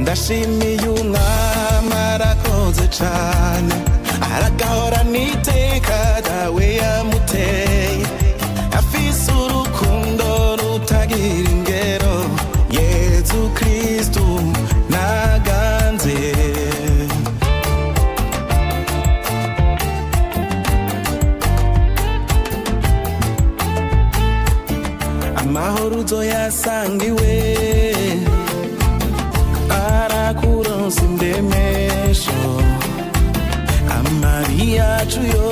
ndashimiye umwami arakoze cane aragahora niteka dawe yamuteye afise urukundo rutagira ingero Yezu Kristu naganze amahoro uzoyasangiwe arakuronsa indemesho amabi yacu yo